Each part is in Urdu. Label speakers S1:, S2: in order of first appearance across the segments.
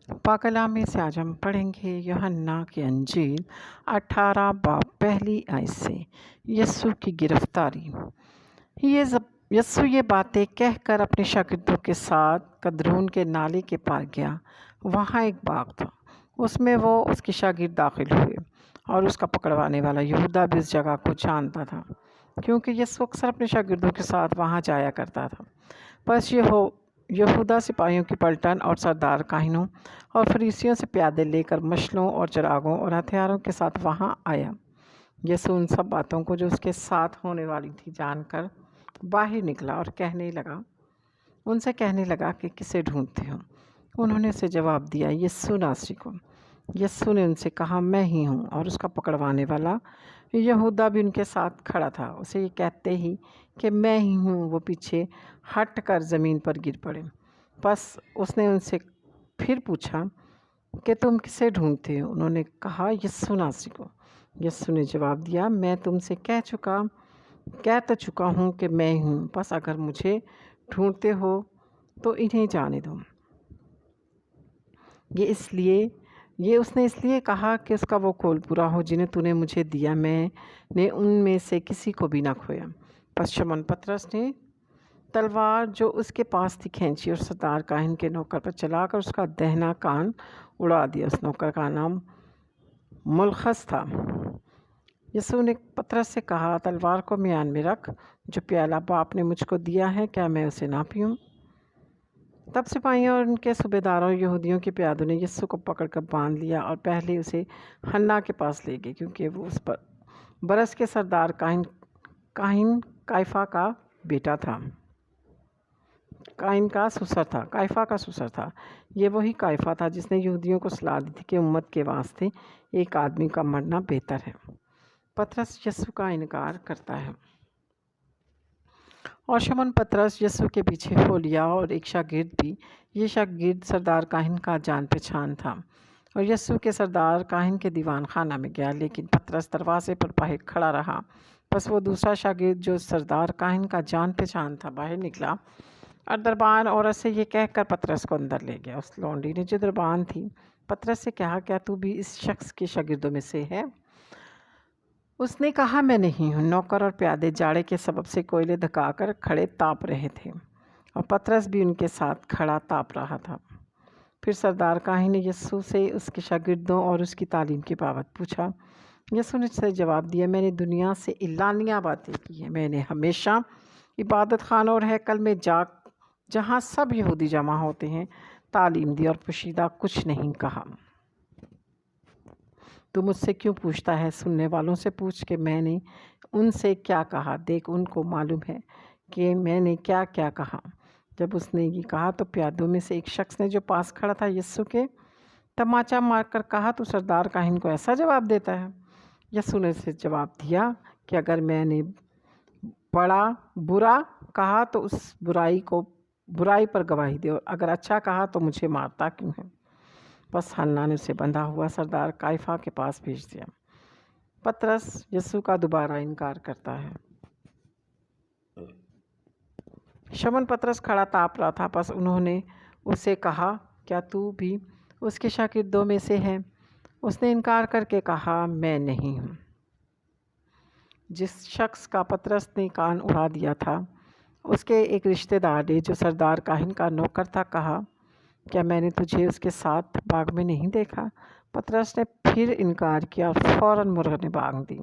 S1: پاک کلام میں سے آج ہم پڑھیں گے یوحنا کی انجیل 18 باب پہلی آیت سے یسوع کی گرفتاری۔ یسوع یہ باتیں کہہ کر اپنے شاگردوں کے ساتھ قدرون کے نالے کے پار گیا۔ وہاں ایک باغ تھا، اس میں وہ اس کے شاگرد داخل ہوئے، اور اس کا پکڑوانے والا یہودا بھی اس جگہ کو جانتا تھا، کیونکہ یسوع اکثر اپنے شاگردوں کے ساتھ وہاں جایا کرتا تھا۔ بس یہودا سپاہیوں کی پلٹن اور سردار کاہنوں اور فریسیوں سے پیادے لے کر مشلوں اور چراغوں اور ہتھیاروں کے ساتھ وہاں آیا۔ یسوع ان سب باتوں کو جو اس کے ساتھ ہونے والی تھی جان کر باہر نکلا اور ان سے کہنے لگا کہ کسے ڈھونڈتے ہو؟ انہوں نے اسے جواب دیا، یسوع ناصری کو۔ یسوع نے ان سے کہا، میں ہی ہوں۔ اور اس کا پکڑوانے والا یہودا بھی ان کے ساتھ کھڑا تھا۔ اسے یہ کہتے ہی کہ میں ہی ہوں، وہ پیچھے ہٹ کر زمین پر گر پڑے۔ پس اس نے ان سے پھر پوچھا کہ تم کسے ڈھونڈتے ہو؟ انہوں نے کہا، یسوع ناصری کو۔ یسوع نے جواب دیا، میں تم سے کہہ تو چکا ہوں کہ میں ہی ہوں، بس اگر مجھے ڈھونڈتے ہو تو انہیں جانے دو۔ یہ اس نے اس لیے کہا کہ اس کا وہ قول پورا ہو جنہیں تو نے مجھے دیا، میں نے ان میں سے کسی کو بھی نہ کھویا۔ پس شمعون پطرس نے تلوار جو اس کے پاس تھی کھینچی اور سردار کاہن کے نوکر پر چلا کر اس کا دہنا کان اڑا دیا۔ اس نوکر کا نام ملخص تھا۔ یسوع نے پطرس سے کہا، تلوار کو میان میں رکھ، جو پیالہ باپ نے مجھ کو دیا ہے کیا میں اسے نہ پیوں؟ تب سپاہیوں اور ان کے صوبیداروں اور یہودیوں کے پیادوں نے یسوع کو پکڑ کر باندھ لیا اور پہلے اسے حنا کے پاس لے گئے، کیونکہ وہ اس برس کے سردار کاہن کائفہ کا بیٹا تھا۔ کائفہ کا سسر تھا۔ یہ وہی کائفہ تھا جس نے یہودیوں کو صلاح دی تھی کہ امت کے واسطے ایک آدمی کا مرنا بہتر ہے۔ پطرس یسوع کا انکار کرتا ہے۔ اور شمعون پطرس یسوع کے پیچھے ہو لیا، اور ایک شاگرد بھی۔ یہ شاگرد سردار کاہن کا جان پہچان تھا، اور یسوع کے سردار کاہن کے دیوان خانہ میں گیا، لیکن پطرس دروازے پر باہر کھڑا رہا۔ پس وہ دوسرا شاگرد جو سردار کاہن کا جان پہچان تھا باہر نکلا اور دربان عورت سے یہ کہہ کر پطرس کو اندر لے گیا۔ اس لونڈی نے جو دربان تھی پطرس سے کہا، کیا تو بھی اس شخص کے شاگردوں میں سے ہے؟ اس نے کہا، میں نہیں ہوں۔ نوکر اور پیادے جاڑے کے سبب سے کوئلے دھکا کر کھڑے تاپ رہے تھے، اور پطرس بھی ان کے ساتھ کھڑا تاپ رہا تھا۔ پھر سردار کاہن نے یسوع سے اس کے شاگردوں اور اس کی تعلیم کی بابت پوچھا۔ یسوع نے اسے جواب دیا، میں نے دنیا سے اعلانیہ باتیں کی ہیں۔ میں نے ہمیشہ عبادت خانوں اور ہیکل میں جہاں سب یہودی جمع ہوتے ہیں تعلیم دی، اور پوشیدہ کچھ نہیں کہا۔ تو مجھ سے کیوں پوچھتا ہے؟ سننے والوں سے پوچھ کہ میں نے ان سے کیا کہا، دیکھ ان کو معلوم ہے کہ میں نے کیا کیا کہا۔ جب اس نے یہ کہا تو پیادوں میں سے ایک شخص نے جو پاس کھڑا تھا یسوع کے تماچا مار کر کہا، تو سردار کاہن کو ایسا جواب دیتا ہے؟ یسوع نے اسے جواب دیا کہ اگر میں نے بڑا برا کہا تو اس برائی پر گواہی دے، اور اگر اچھا کہا تو مجھے مارتا کیوں ہے؟ بس حنا نے اسے بندھا ہوا سردار کائفہ کے پاس بھیج دیا۔ پطرس یسوع کا دوبارہ انکار کرتا ہے۔ شمعون پطرس کھڑا تاپ رہا تھا، پس انہوں نے اسے کہا، کیا تو بھی اس کے شاگردوں میں سے ہے؟ اس نے انکار کر کے کہا، میں نہیں ہوں۔ جس شخص کا پطرس نے کان اڑا دیا تھا اس کے ایک رشتہ دار نے جو سردار کاہن کا نوکر تھا کہا، کیا میں نے تجھے اس کے ساتھ باغ میں نہیں دیکھا؟ پطرس نے پھر انکار کیا اور فوراً مرغ نے بانگ دی۔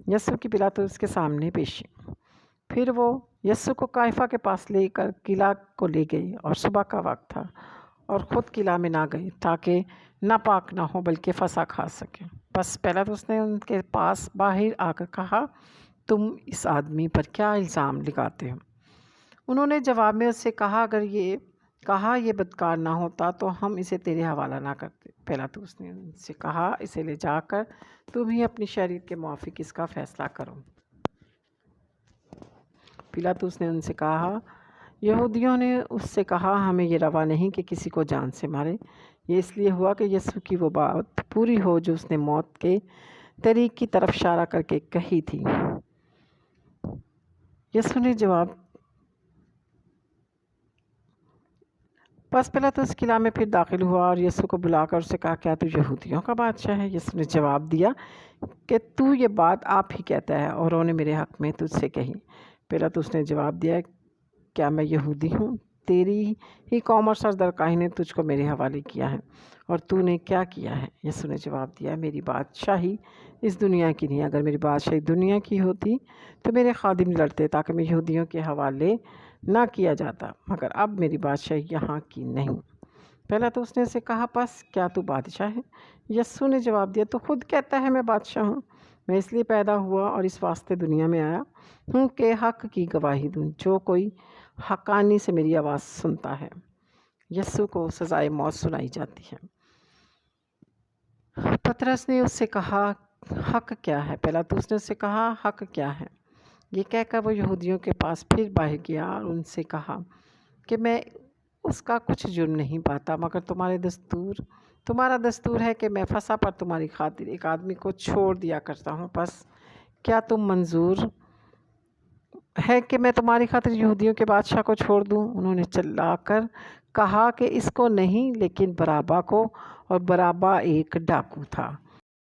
S1: یسوع کی پلاطس کے سامنے پیشی۔ پھر وہ یسوع کو کائفہ کے پاس لے کر قلعہ کو لے گئے، اور صبح کا وقت تھا، اور خود قلعہ میں نہ گئے تاکہ ناپاک نہ ہو بلکہ فسح کھا سکے۔ بس پیلاطس نے ان کے پاس باہر آ کر کہا، تم اس آدمی پر کیا الزام لگاتے ہو؟ انہوں نے جواب میں اس سے کہا، اگر یہ بدکار نہ ہوتا تو ہم اسے تیرے حوالہ نہ کرتے۔ پیلاطس نے ان سے کہا، اسے لے جا کر تم ہی اپنی شریعت کے موافق اس کا فیصلہ کرو۔ پیلاطس نے ان سے کہا، یہودیوں نے اس سے کہا، ہمیں یہ روا نہیں کہ کسی کو جان سے مارے۔ یہ اس لیے ہوا کہ یسوع کی وہ بات پوری ہو جو اس نے موت کے طریق کی طرف اشارہ کر کے کہی تھی۔ یسوع نے جواب بس پلاطس قلعہ میں پھر داخل ہوا اور یسوع کو بلا کر اسے کہا، کیا تو یہودیوں کا بادشاہ ہے؟ یسوع نے جواب دیا کہ تو یہ بات آپ ہی کہتا ہے، اور انہوں نے میرے حق میں تجھ سے کہی۔ پلاطس نے جواب دیا، کیا میں یہودی ہوں؟ تیری ہی قوم اور سردارکاہی نے تجھ کو میرے حوالے کیا ہے، اور تو نے کیا کیا ہے؟ یسوع نے جواب دیا، میری بادشاہی اس دنیا کی نہیں، اگر میری بادشاہی دنیا کی ہوتی تو میرے خادم لڑتے تاکہ میں یہودیوں کے حوالے نہ کیا جاتا، مگر اب میری بادشاہی یہاں کی نہیں۔ پلاطس نے اسے کہا، پس کیا تو بادشاہ ہے؟ یسوع نے جواب دیا، تو خود کہتا ہے میں بادشاہ ہوں۔ میں اس لیے پیدا ہوا اور اس واسطے دنیا میں آیا ہوں کہ حق کی گواہی دوں۔ جو کوئی حقانی سے میری آواز سنتا ہے۔ یسوع کو سزائے موت سنائی جاتی ہے۔ پطرس نے اس سے کہا، حق کیا ہے؟ پلاطس نے اس سے کہا، حق کیا ہے؟ یہ کہہ کر وہ یہودیوں کے پاس پھر باہر گیا اور ان سے کہا کہ میں اس کا کچھ جرم نہیں پاتا، مگر تمہارا دستور ہے کہ میں فسح پر تمہاری خاطر ایک آدمی کو چھوڑ دیا کرتا ہوں، پس کیا تم منظور ہے کہ میں تمہاری خاطر یہودیوں کے بادشاہ کو چھوڑ دوں؟ انہوں نے چلا کر کہا کہ اس کو نہیں، لیکن برابا کو، اور برابا ایک ڈاکو تھا۔